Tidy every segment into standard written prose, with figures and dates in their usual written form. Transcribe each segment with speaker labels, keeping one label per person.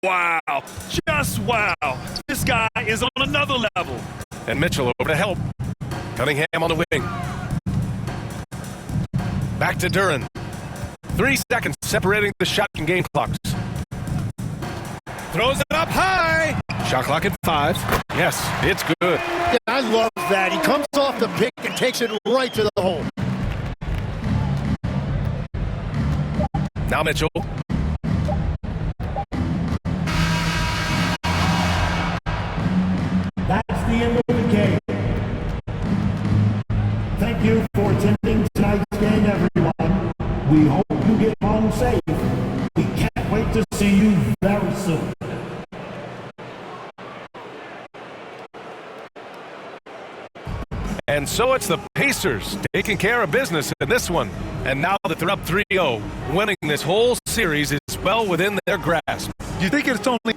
Speaker 1: Wow. Just wow. This guy is on another level.
Speaker 2: And Mitchell over to help. Cunningham on the wing. Back to Duran. 3 seconds separating the shot and game clocks. Throws it up high. Shot clock at 5. Yes, it's good.
Speaker 3: Yeah, I love that. He comes off the pick and takes it right to the hole.
Speaker 2: Now Mitchell.
Speaker 4: That's the end of the game. Thank you for attending tonight's game, everyone. We hope you get home safe. We can't wait to see you very soon.
Speaker 2: And so it's the Pacers taking care of business in this one. And now that they're up 3-0, winning this whole series is well within their grasp.
Speaker 1: You think it's only a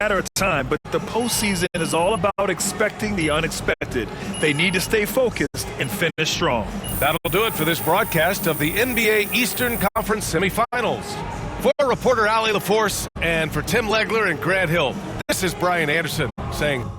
Speaker 1: matter of time, but the postseason is all about expecting the unexpected. They need to stay focused and finish strong.
Speaker 2: That'll do it for this broadcast of the NBA Eastern Conference semifinals. For reporter Allie LaForce and for Tim Legler and Grant Hill, this is Brian Anderson saying...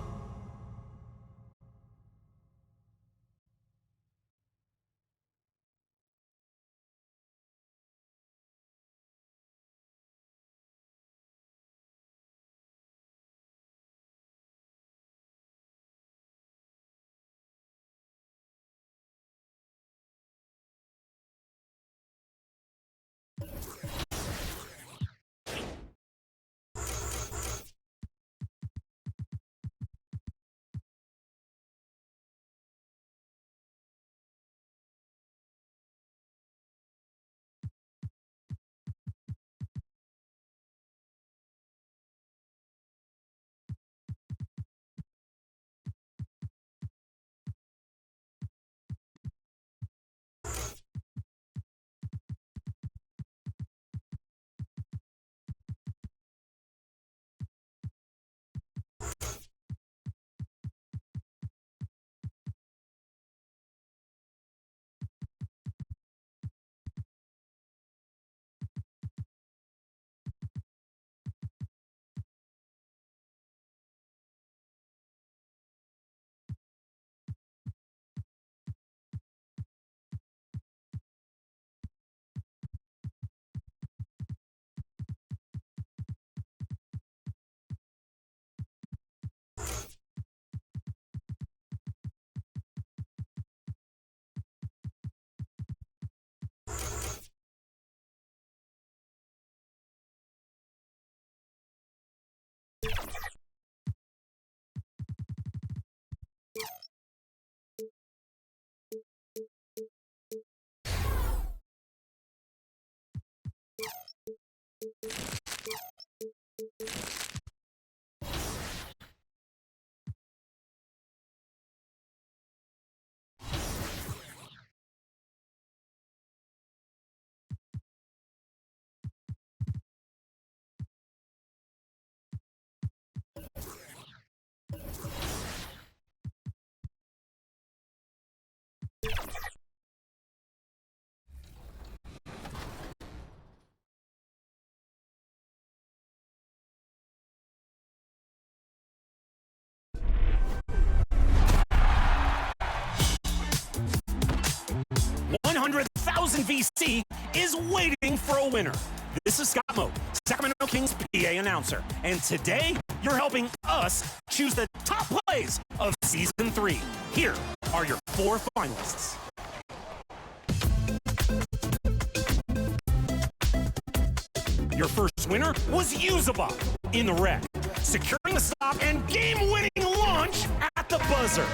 Speaker 5: VC is waiting for a winner. This is Scott Moe, Sacramento Kings PA announcer, and today you're helping us choose the top plays of Season 3. Here are your 4 finalists. Your first winner was Yuzabov in the wreck, securing the stop and game-winning launch at the buzzer.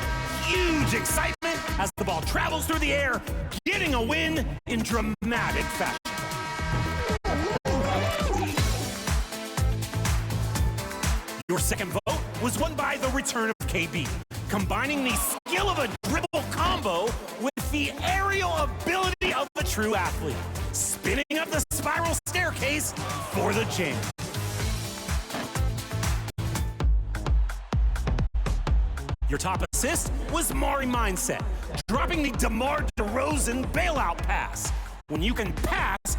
Speaker 5: Huge excitement as the ball travels through the air, getting a win in dramatic fashion. Your second vote was won by the return of KB, combining the skill of a dribble combo with the aerial ability of a true athlete, spinning up the spiral staircase for the jam. Your top assist was Mari mindset, dropping the DeMar DeRozan bailout pass. When you can pass,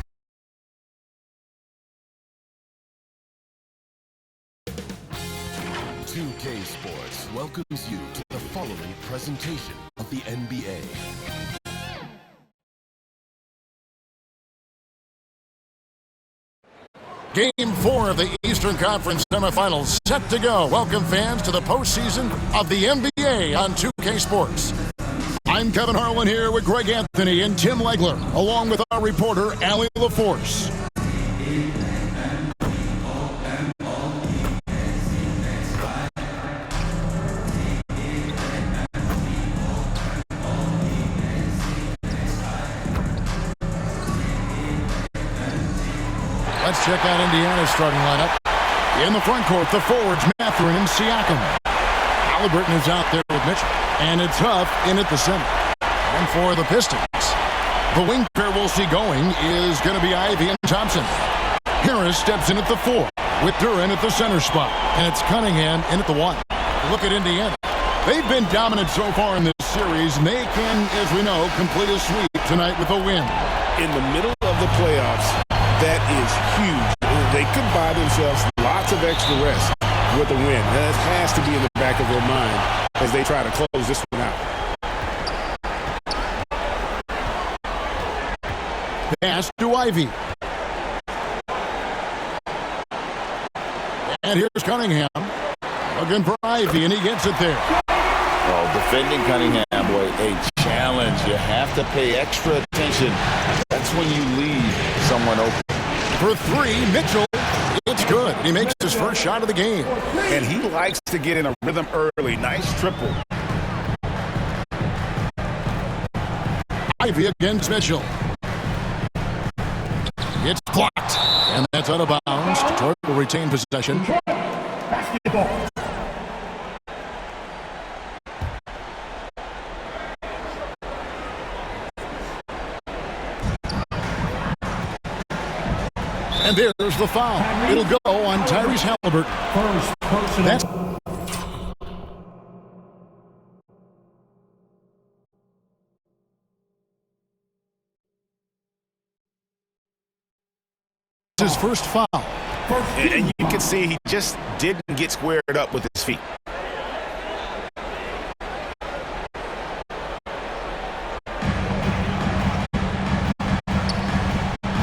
Speaker 6: UK Sports welcomes you to the following presentation of the NBA.
Speaker 7: Game 4 of the Eastern Conference semifinals set to go. Welcome fans to the postseason of the NBA on 2K Sports. I'm Kevin Harlan here with Greg Anthony and Tim Legler, along with our reporter, Allie LaForce. Let's check out Indiana's starting lineup. In the front court, the forwards, Mathurin and Siakam. Halliburton is out there with Mitchell. And it's Huff in at the center. And for the Pistons, the wing pair we'll see going is going to be Ivy and Thompson. Harris steps in at the 4 with Duran at the center spot. And it's Cunningham in at the 1. Look at Indiana. They've been dominant so far in this series, and they can, as we know, complete a sweep tonight with a win.
Speaker 8: In the middle of the playoffs, that is huge. They could buy themselves lots of extra rest with a win. That has to be in the back of their mind as they try to close this one out.
Speaker 7: Pass to Ivy. And here's Cunningham. Looking for Ivy, and he gets it there.
Speaker 9: Oh, defending Cunningham, boy, a challenge. You have to pay extra attention. That's when you leave someone open.
Speaker 7: For 3, Mitchell. It's good. He makes his first shot of the game.
Speaker 8: And he likes to get in a rhythm early. Nice triple.
Speaker 7: Ivy against Mitchell. It's blocked. And that's out of bounds. Detroit will retain possession.
Speaker 4: Basketball.
Speaker 7: And there's the foul. It'll go on Tyrese Halliburton.
Speaker 4: First personal.
Speaker 7: That's his first foul.
Speaker 8: And you can see he just didn't get squared up with his feet.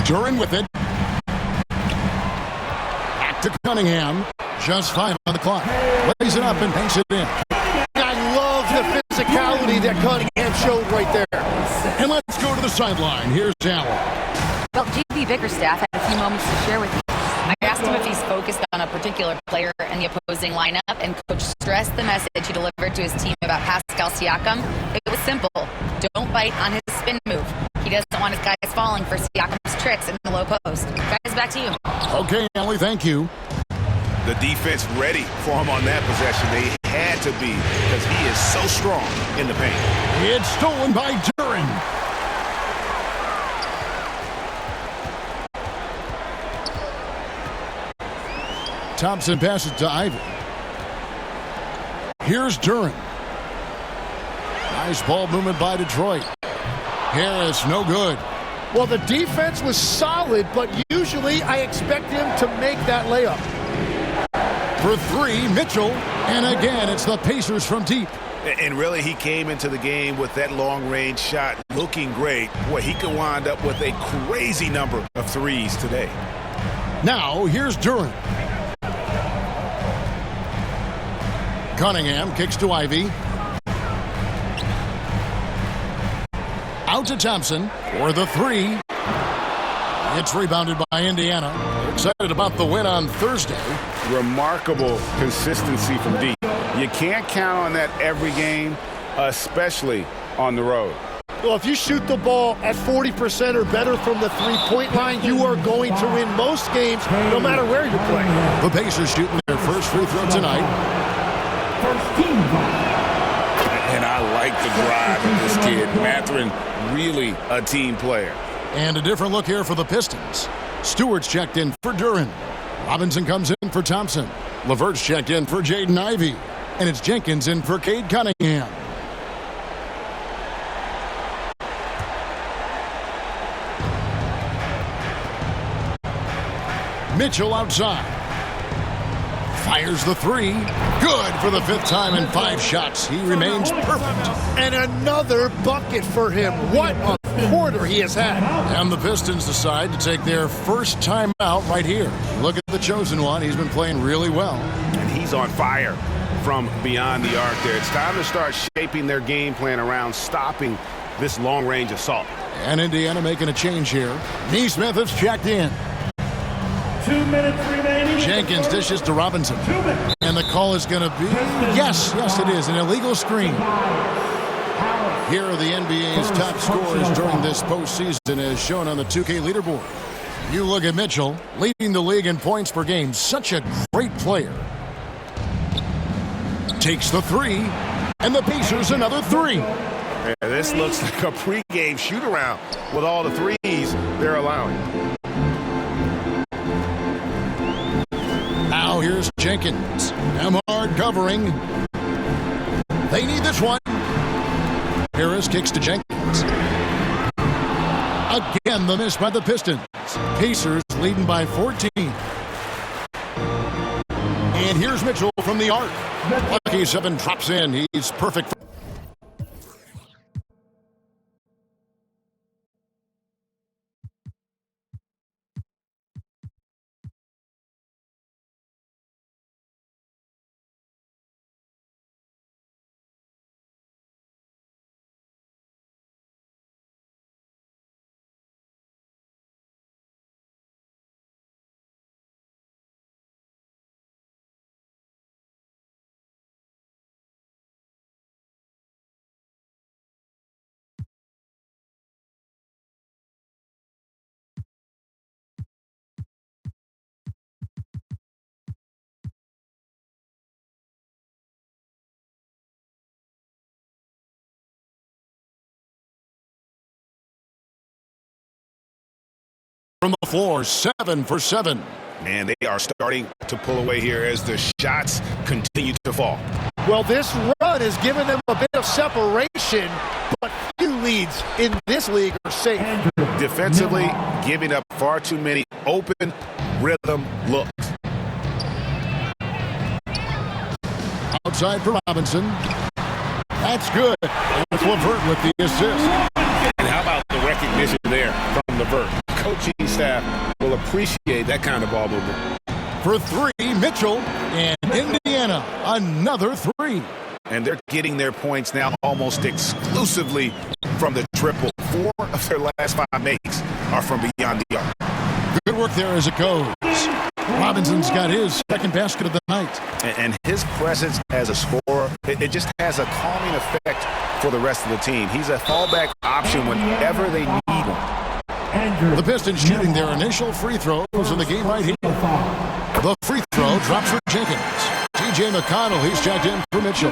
Speaker 7: Duran with it. Back to Cunningham. Just 5 on the clock. Lays it up and banks it in.
Speaker 3: I love the physicality that Cunningham showed right there.
Speaker 7: And let's go to the sideline. Here's Allen.
Speaker 10: Well, GB Bickerstaff had a few moments to share with me. I asked him if he's focused on a particular player in the opposing lineup, and Coach stressed the message he delivered to his team about Pascal Siakam. It was simple. Don't bite on his spin move. He doesn't want his guys falling for Siakam's tricks in the low post. Guys, back to you.
Speaker 7: Okay, Allie, thank you.
Speaker 8: The defense ready for him on that possession. They had to be because he is so strong in the paint.
Speaker 7: It's stolen by Duran. Thompson passes to Ivy. Here's Duran. Nice ball movement by Detroit. Harris, no good.
Speaker 3: Well, the defense was solid, but usually I expect him to make that layup.
Speaker 7: For 3, Mitchell. And again, it's the Pacers from deep.
Speaker 8: And really, he came into the game with that long-range shot looking great. Boy, he could wind up with a crazy number of threes today.
Speaker 7: Now, here's Duran. Cunningham kicks to Ivy. Out to Thompson for the 3. It's rebounded by Indiana. They're excited about the win on Thursday.
Speaker 8: Remarkable consistency from deep. You can't count on that every game, especially on the road.
Speaker 3: Well, if you shoot the ball at 40% or better from the three-point line, you are going to win most games, no matter where you're playing.
Speaker 7: The Pacers shooting their first free throw tonight.
Speaker 4: First team foul.
Speaker 8: And I like the drive of this kid. Mathurin, really a team player.
Speaker 7: And a different look here for the Pistons. Stewart's checked in for Duran. Robinson comes in for Thompson. LeVert's checked in for Jaden Ivey. And it's Jenkins in for Cade Cunningham. Mitchell outside. Fires the three. Good for the 5th time in 5 shots. He remains perfect.
Speaker 3: And another bucket for him. What a quarter he has had.
Speaker 7: And the Pistons decide to take their first time out right here. Look at the chosen one. He's been playing really well.
Speaker 8: And he's on fire from beyond the arc there. It's time to start shaping their game plan around stopping this long-range assault.
Speaker 7: And Indiana making a change here. Neesmith has checked in.
Speaker 4: 2 minutes remaining.
Speaker 7: Jenkins dishes to Robinson. And the call is going to be, yes, it is, an illegal screen. Here are the NBA's top scorers during this postseason as shown on the 2K leaderboard. You look at Mitchell, leading the league in points per game. Such a great player. Takes the three, and the Pacers another three.
Speaker 8: Yeah, this looks like a pregame shoot-around with all the threes they're allowing.
Speaker 7: Now here's Jenkins. Emhard covering. They need this one. Harris kicks to Jenkins. Again, the miss by the Pistons. Pacers leading by 14. And here's Mitchell from the arc. Lucky 7 drops in. He's perfect. From the floor, 7 for 7.
Speaker 8: Man, they are starting to pull away here as the shots continue to fall.
Speaker 3: Well, this run has given them a bit of separation, but few leads in this league are safe.
Speaker 8: Defensively, giving up far too many open rhythm looks.
Speaker 7: Outside for Robinson. That's good. That's LeVert with the assist.
Speaker 8: And how about the recognition there from LeVert? Coaching staff will appreciate that kind of ball movement.
Speaker 7: For 3, Mitchell, and Indiana, another 3.
Speaker 8: And they're getting their points now almost exclusively from the triple. 4 of their last 5 makes are from beyond the arc.
Speaker 7: Good work there as it goes. Robinson's got his second basket of the night.
Speaker 8: And his presence as a scorer, it just has a calming effect for the rest of the team. He's a fallback option whenever they need one.
Speaker 7: The Pistons shooting their initial free throws in the game right here. The free throw drops for Jenkins. T.J. McConnell, he's checked in for Mitchell.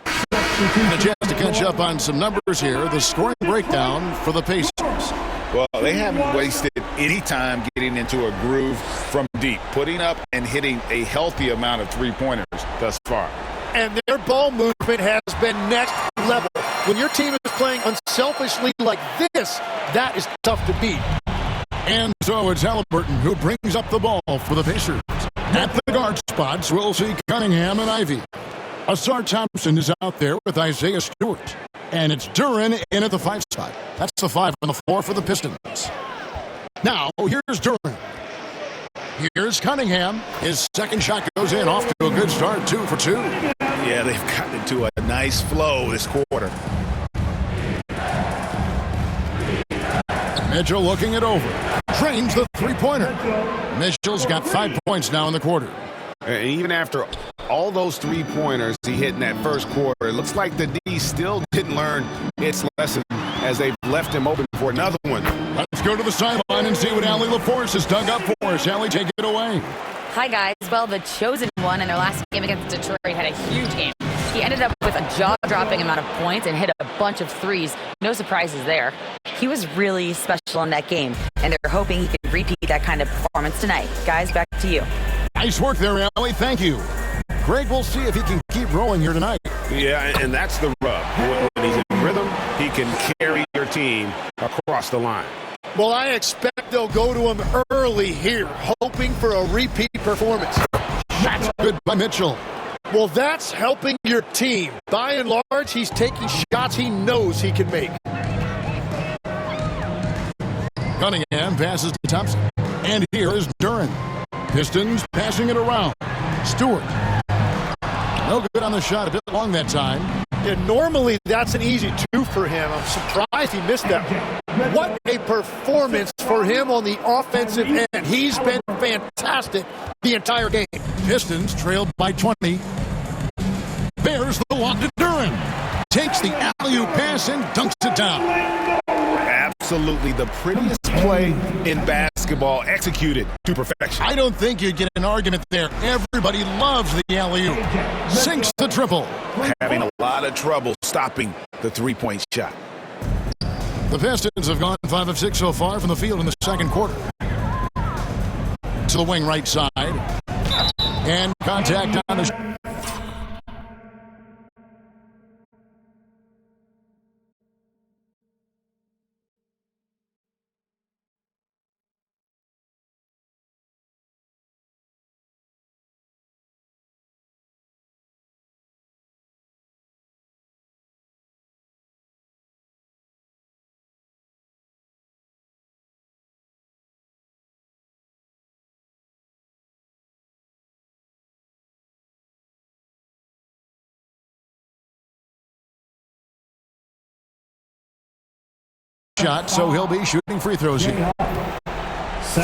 Speaker 7: And a chance to catch up on some numbers here. The scoring breakdown for the Pacers.
Speaker 9: Well, they haven't wasted any time getting into a groove from deep, putting up and hitting a healthy amount of three-pointers thus far.
Speaker 3: And their ball movement has been next level. When your team is playing unselfishly like this, that is tough to beat.
Speaker 7: And so it's Halliburton who brings up the ball for the Pacers. At the guard spots, we'll see Cunningham and Ivy. Asar Thompson is out there with Isaiah Stewart. And it's Duren in at the 5 spot. That's the 5 on the floor for the Pistons. Now, here's Duren. Here's Cunningham. His second shot goes in, off to a good start, 2 for 2.
Speaker 8: Yeah, they've gotten into a nice flow this quarter.
Speaker 7: Mitchell looking it over. Drains the three-pointer. Mitchell's got 5 points now in the quarter.
Speaker 8: And even after all those three-pointers he hit in that first quarter, it looks like the D still didn't learn its lesson as they've left him open for another one.
Speaker 7: Let's go to the sideline and see what Allie LaForce has dug up for us. Allie, take it away.
Speaker 10: Hi, guys. Well, the chosen one in their last game against Detroit had a huge game. He ended up with a jaw-dropping amount of points and hit a bunch of threes. No surprises there. He was really special in that game, and they're hoping he can repeat that kind of performance tonight. Guys, back to you.
Speaker 7: Nice work there, Allie. Thank you. Greg, we'll see if he can keep rolling here tonight.
Speaker 8: Yeah, and that's the rub. When he's in rhythm, he can carry your team across the line.
Speaker 3: Well, I expect they'll go to him early here, hoping for a repeat performance.
Speaker 7: That's good by Mitchell.
Speaker 3: Well, that's helping your team. By and large, he's taking shots he knows he can make.
Speaker 7: Cunningham passes to Thompson. And here is Duran. Pistons passing it around. Stewart. No good on the shot, a bit long that time.
Speaker 3: Yeah, normally that's an easy two for him. I'm surprised he missed that one. What a performance for him on the offensive end. He's been fantastic the entire game.
Speaker 7: Pistons trailed by 20. Bears the lob to Duran. Takes the alley-oop pass and dunks it down.
Speaker 8: Absolutely the prettiest play in basketball, executed to perfection.
Speaker 7: I don't think you'd get an argument there. Everybody loves the alley-oop. Sinks the triple.
Speaker 8: Having a lot of trouble stopping the three-point shot.
Speaker 7: The Pistons have gone 5 of 6 so far from the field in the second quarter. To the wing right side. And contact on the... shot, so he'll be shooting free throws here.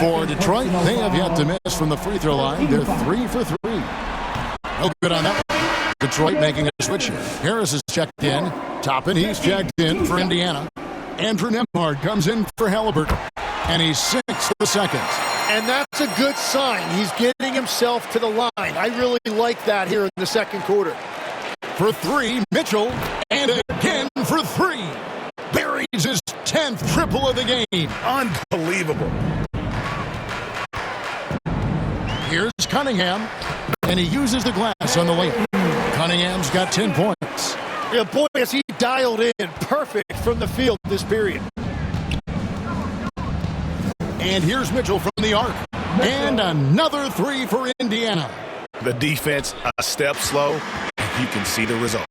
Speaker 7: For Detroit, they have yet to miss from the free throw line. They're 3 for 3. No good on that one. Detroit making a switch here. Harris is checked in. Toppin, he's checked in for Indiana. Andrew Nembhard comes in for Halliburton. And he sinks the second.
Speaker 3: And that's a good sign. He's getting himself to the line. I really like that here in the second quarter.
Speaker 7: For 3, Mitchell. And again for 3. Buries his 10th triple of the game.
Speaker 8: Unbelievable.
Speaker 7: Here's Cunningham, and he uses the glass on the layup. Cunningham's got 10 points.
Speaker 3: Yeah, boy, is he dialed in perfect from the field this period.
Speaker 7: And here's Mitchell from the arc. And another 3 for Indiana.
Speaker 8: The defense a step slow, and you can see the result.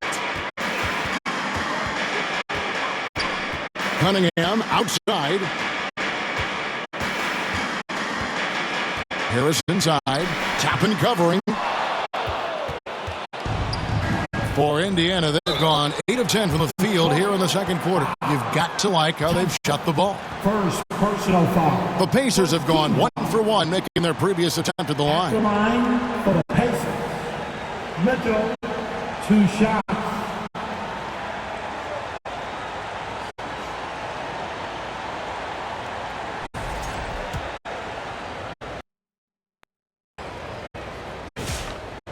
Speaker 7: Cunningham outside. Harris inside. Toppin covering. For Indiana, they've gone 8 of 10 from the field here in the second quarter. You've got to like how they've shot the ball.
Speaker 4: First personal foul.
Speaker 7: The Pacers have gone 1 for 1, making their previous attempt at the line.
Speaker 4: The line for the Pacers. Mitchell, 2 shots.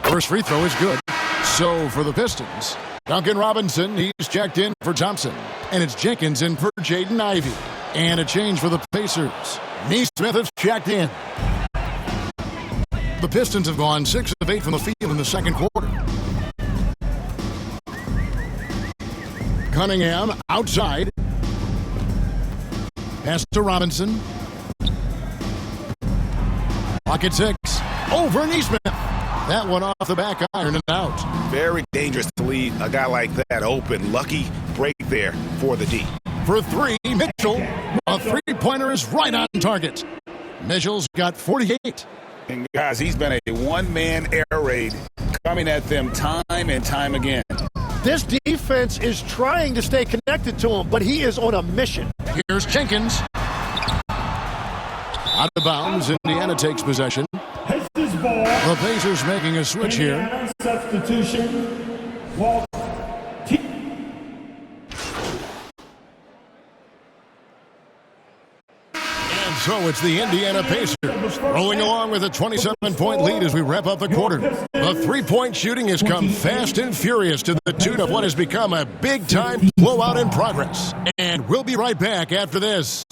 Speaker 7: First free throw is good. So for the Pistons, Duncan Robinson, he's checked in for Thompson. And it's Jenkins in for Jaden Ivey. And a change for the Pacers. Neesmith has checked in. The Pistons have gone 6 of 8 from the field in the second quarter. Cunningham outside. Pass to Robinson. Pocket 6. Over Neesmith. That one off the back iron and out.
Speaker 8: Very dangerous to leave a guy like that open. Lucky break there for the D.
Speaker 7: For 3, Mitchell. A three-pointer is right on target. Mitchell's got 48.
Speaker 8: And guys, he's been a one-man air raid coming at them time and time again.
Speaker 3: This defense is trying to stay connected to him, but he is on a mission.
Speaker 7: Here's Jenkins. Out of bounds, Indiana takes possession.
Speaker 4: Pistons ball.
Speaker 7: The Pacers making a switch
Speaker 4: Indiana
Speaker 7: here.
Speaker 4: Substitution. Walt.
Speaker 7: And so it's the Indiana Pacers rolling along with a 27-point lead as we wrap up the quarter. The three-point shooting has come fast and furious to the tune of what has become a big-time blowout in progress. And we'll be right back after this.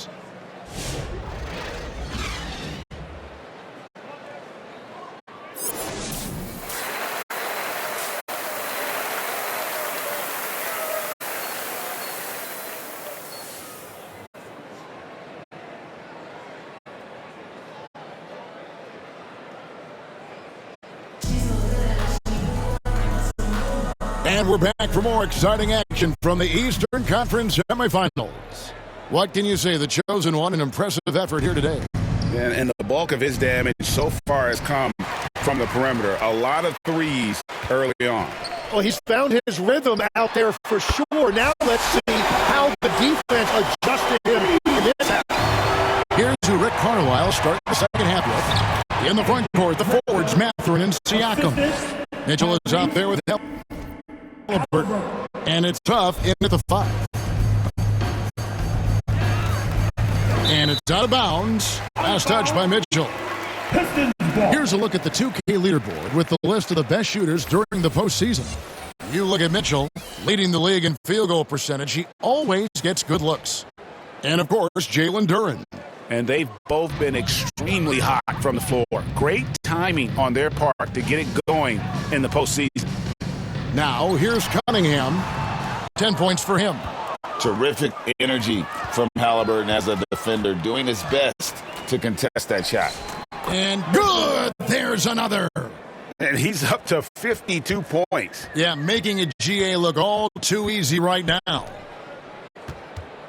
Speaker 7: And we're back for more exciting action from the Eastern Conference semifinals. What can you say? The chosen one, an impressive effort here today.
Speaker 8: And the bulk of his damage so far has come from the perimeter. A lot of threes early on.
Speaker 3: Well, he's found his rhythm out there for sure. Now let's see how the defense adjusted him in this half.
Speaker 7: Here's who Rick Carlisle starting the second half with. In the front court, the forwards, Mathurin and Siakam. Mitchell is out there with help. And it's tough in at the 5. And it's out of bounds. Last touch by Mitchell. Here's a look at the 2K leaderboard with the list of the best shooters during the postseason. You look at Mitchell, leading the league in field goal percentage. He always gets good looks. And, of course, Jalen Duren.
Speaker 8: And they've both been extremely hot from the floor. Great timing on their part to get it going in the postseason.
Speaker 7: Now, here's Cunningham. 10 points for him.
Speaker 9: Terrific energy from Halliburton as a defender, doing his best to contest that shot.
Speaker 7: And good! There's another.
Speaker 8: And he's up to 52 points.
Speaker 7: Yeah, making a GA look all too easy right now.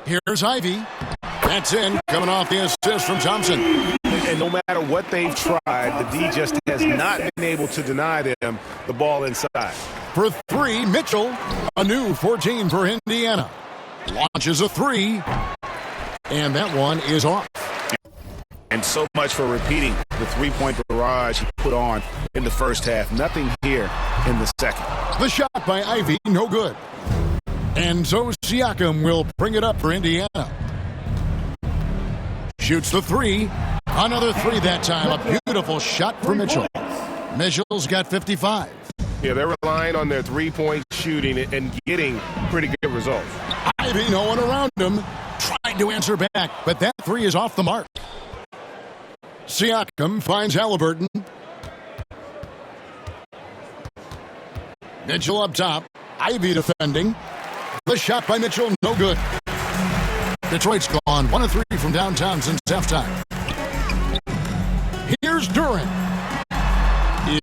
Speaker 7: Here's Ivy. That's in, coming off the assist from Thompson.
Speaker 8: And no matter what they've tried, the D just has not been able to deny them the ball inside.
Speaker 7: For 3, Mitchell. A new 14 for Indiana. Launches a 3. And that one is off.
Speaker 8: And so much for repeating the three-point barrage he put on in the first half. Nothing here in the second.
Speaker 7: The shot by Ivy, no good. And so Siakam will bring it up for Indiana. Shoots the 3. Another 3 that time. A beautiful shot for Mitchell. Mitchell's got 55.
Speaker 2: Yeah, they're relying on their three-point shooting and getting pretty good results.
Speaker 7: Ivy, no one around him, trying to answer back, but that 3 is off the mark. Siakam finds Halliburton. Mitchell up top. Ivy defending. The shot by Mitchell, no good. Detroit's gone 1 of 3 from downtown since halftime. Here's Duren.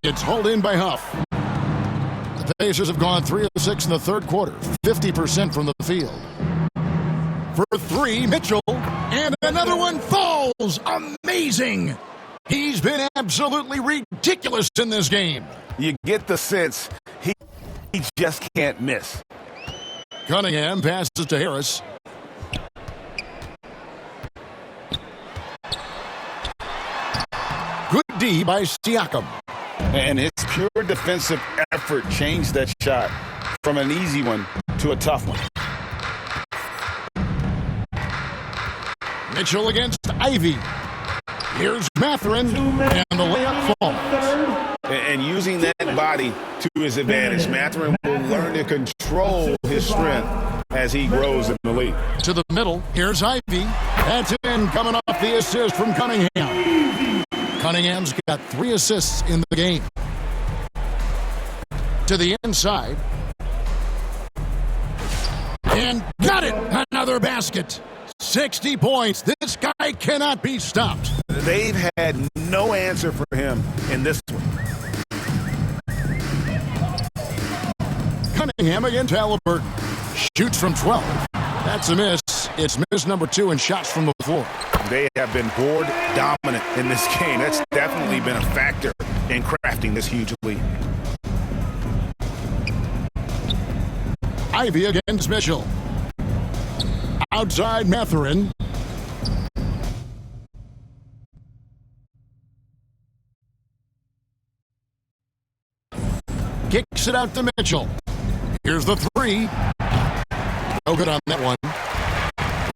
Speaker 7: It's hauled in by Huff. The Pacers have gone 3 of 6 in the third quarter, 50% from the field. For 3, Mitchell, and another one falls. Amazing. He's been absolutely ridiculous in this game.
Speaker 8: You get the sense he just can't miss.
Speaker 7: Cunningham passes to Harris. Good D by Siakam.
Speaker 9: And his pure defensive effort changed that shot from an easy one to a tough one.
Speaker 7: Mitchell against Ivy. Here's Mathurin, and the layup falls.
Speaker 8: And using that body to his advantage, Mathurin will learn to control his strength as he grows in the league.
Speaker 7: To the middle, here's Ivy. That's in, coming off the assist from Cunningham. Cunningham's got 3 assists in the game. To the inside. And got it! Another basket. 60 points. This guy cannot be stopped.
Speaker 8: They've had no answer for him in this one.
Speaker 7: Cunningham against Halliburton. Shoots from 12. That's a miss. It's miss number 2 in shots from the floor.
Speaker 8: They have been board dominant in this game. That's definitely been a factor in crafting this huge lead.
Speaker 7: Ivy against Mitchell. Outside Mathurin. Kicks it out to Mitchell. Here's the 3. No good on that one.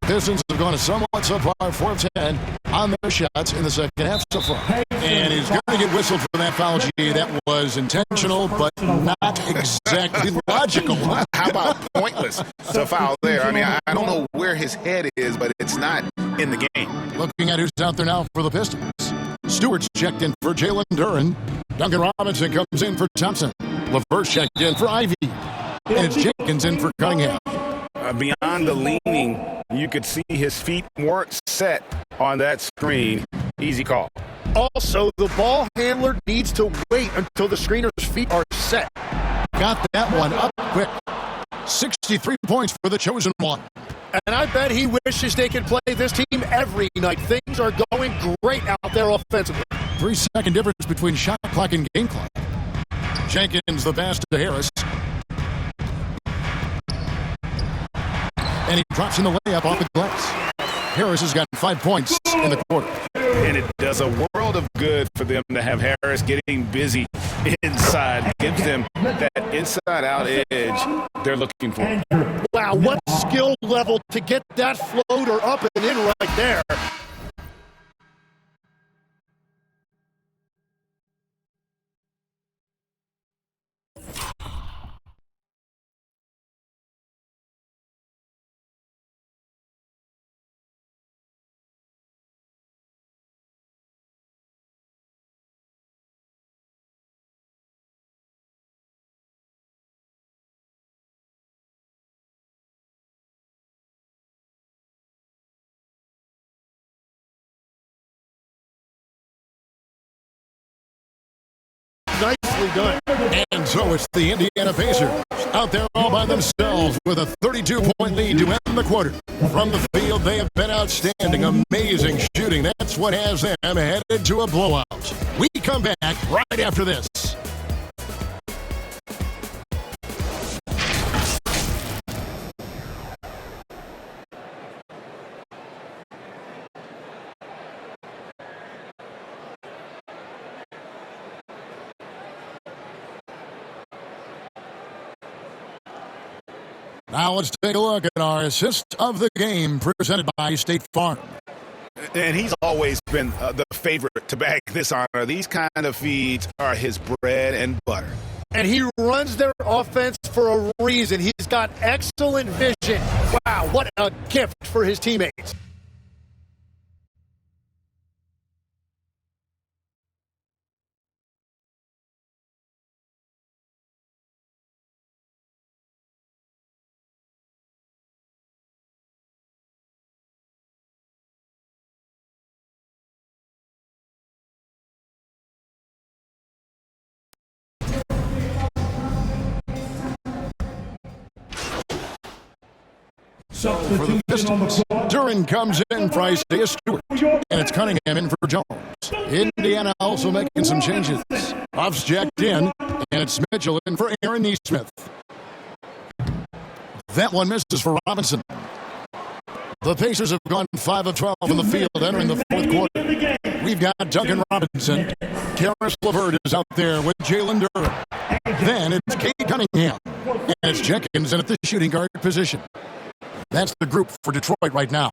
Speaker 7: Pistons have gone somewhat so far, 4 of 10 on their shots in the second half so far. And he's going to get whistled for that foul, G. That was intentional, but not exactly logical.
Speaker 8: How about pointless? It's a foul there. I mean, I don't know where his head is, but it's not in the game.
Speaker 7: Looking at who's out there now for the Pistons. Stewart's checked in for Jalen Duren. Duncan Robinson comes in for Thompson. LeVert checked in for Ivy. And it's Jenkins in for Cunningham.
Speaker 8: Beyond the leaning, you could see his feet weren't set on that screen. Easy call.
Speaker 3: Also, the ball handler needs to wait until the screener's feet are set.
Speaker 7: got that one up quick. 63 points for the chosen one.
Speaker 3: And I bet he wishes they could play this team every night. Things are going great out there offensively.
Speaker 7: 3-second difference between shot clock and game clock. Jenkins the pass to Harris. And he drops in the layup off the glass. Harris has got 5 points in the quarter.
Speaker 8: And it does a world of good for them to have Harris getting busy inside. Gives them that inside-out edge they're looking for.
Speaker 3: Wow, what skill level to get that floater up and in right there. Nicely done.
Speaker 7: And so it's the Indiana Pacers out there all by themselves with a 32-point lead to end the quarter. From the field, they have been outstanding, amazing shooting. That's what has them headed to a blowout. We come back right after this. Now let's take a look at our assist of the game presented by State Farm.
Speaker 8: And he's always been the favorite to bag this honor. These kind of feeds are his bread and butter.
Speaker 3: And he runs their offense for a reason. He's got excellent vision. Wow, what a gift for his teammates.
Speaker 7: For the Pistons, Duran comes in for Isaiah Stewart, and it's Cunningham in for Jones. Indiana also making some changes. Huff's jacked in, and it's Mitchell in for Aaron Nesmith. That one misses for Robinson. The Pacers have gone 5 of 12 in the field entering the fourth quarter. We've got Duncan Robinson. Karis LeVert is out there with Jalen Duran. Then it's Cade Cunningham, and it's Jenkins in at the shooting guard position. That's the group for Detroit right now.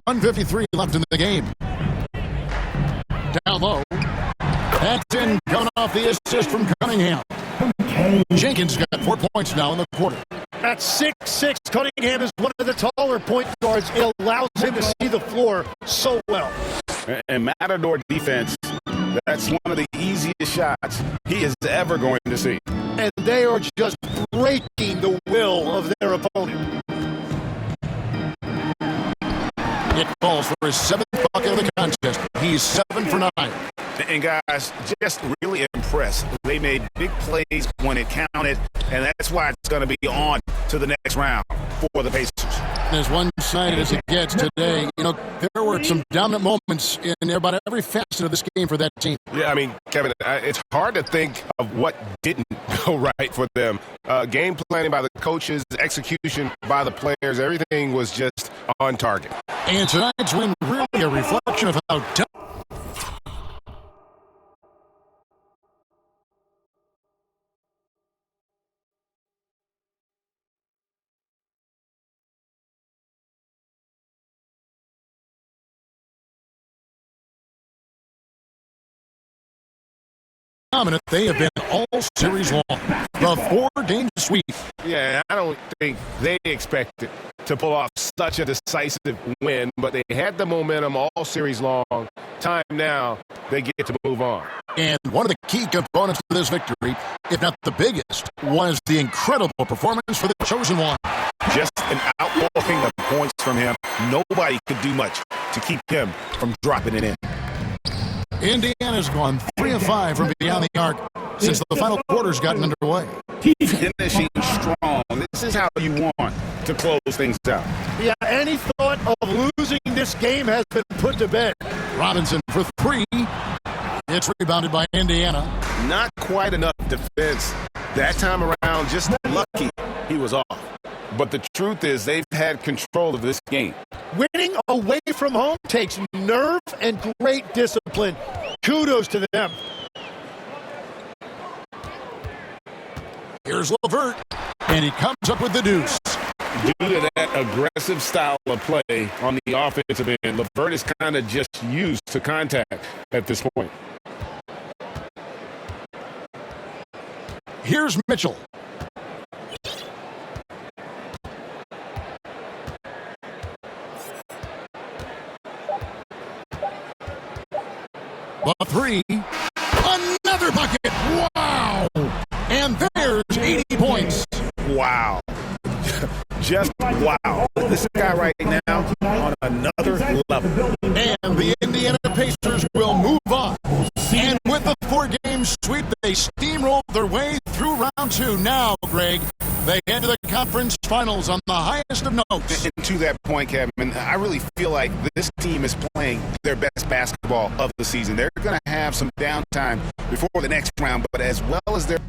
Speaker 7: 1:53 left in the game. Down low. That's in, coming off the assist from Cunningham. Jenkins got 4 points now in the quarter.
Speaker 3: At 6'6", Cunningham is one of the taller point guards. It allows him to see the floor so well.
Speaker 8: And Matador defense, that's one of the easiest shots he is ever going to see.
Speaker 3: And they are just breaking the will of their opponent.
Speaker 7: Nick falls for his 7th bucket of the contest. He's 7 for 9.
Speaker 8: And guys, just really impressed. They made big plays when it counted, and that's why it's going to be on to the next round for the Pacers.
Speaker 7: As one-sided as it gets today, you know, there were some dominant moments in about every facet of this game for that team.
Speaker 2: Yeah, I mean, Kevin, it's hard to think of what didn't go right for them. Game planning by the coaches, execution by the players, everything was just on target.
Speaker 7: And tonight's win really a reflection of how tough. Dominant they have been all series long. The 4-game sweep.
Speaker 2: Yeah, I don't think they expected to pull off such a decisive win, but they had the momentum all series long. Time now, they get to move on.
Speaker 7: And one of the key components to this victory, if not the biggest, was the incredible performance for the chosen one.
Speaker 8: Just an outpouring of points from him. Nobody could do much to keep him from dropping it in.
Speaker 7: Indiana's gone 3 of 5 from beyond the arc. since the final quarter's gotten underway.
Speaker 8: Finishing strong. This is how you want to close things out.
Speaker 3: Yeah, any thought of losing this game has been put to bed.
Speaker 7: Robinson for three. It's rebounded by Indiana.
Speaker 8: Not quite enough defense that time around. Just lucky he was off. But the truth is they've had control of this game.
Speaker 3: Winning away from home takes nerve and great discipline. Kudos to them.
Speaker 7: Here's LeVert, and he comes up with the deuce.
Speaker 8: Due to that aggressive style of play on the offensive end, LeVert is kind of just used to contact at this point.
Speaker 7: Here's Mitchell. The three. Another bucket. Wow. And there's 80 points.
Speaker 8: Wow. Just wow. This guy right now on another level.
Speaker 7: And the Indiana Pacers will move on. And with a four-game sweep, they steamroll their way through round two. Now, Greg, they head to the conference finals on the highest of notes.
Speaker 8: And to that point, Kevin, I really feel like this team is playing their best basketball of the season. They're going to have some downtime before the next round, but as well as their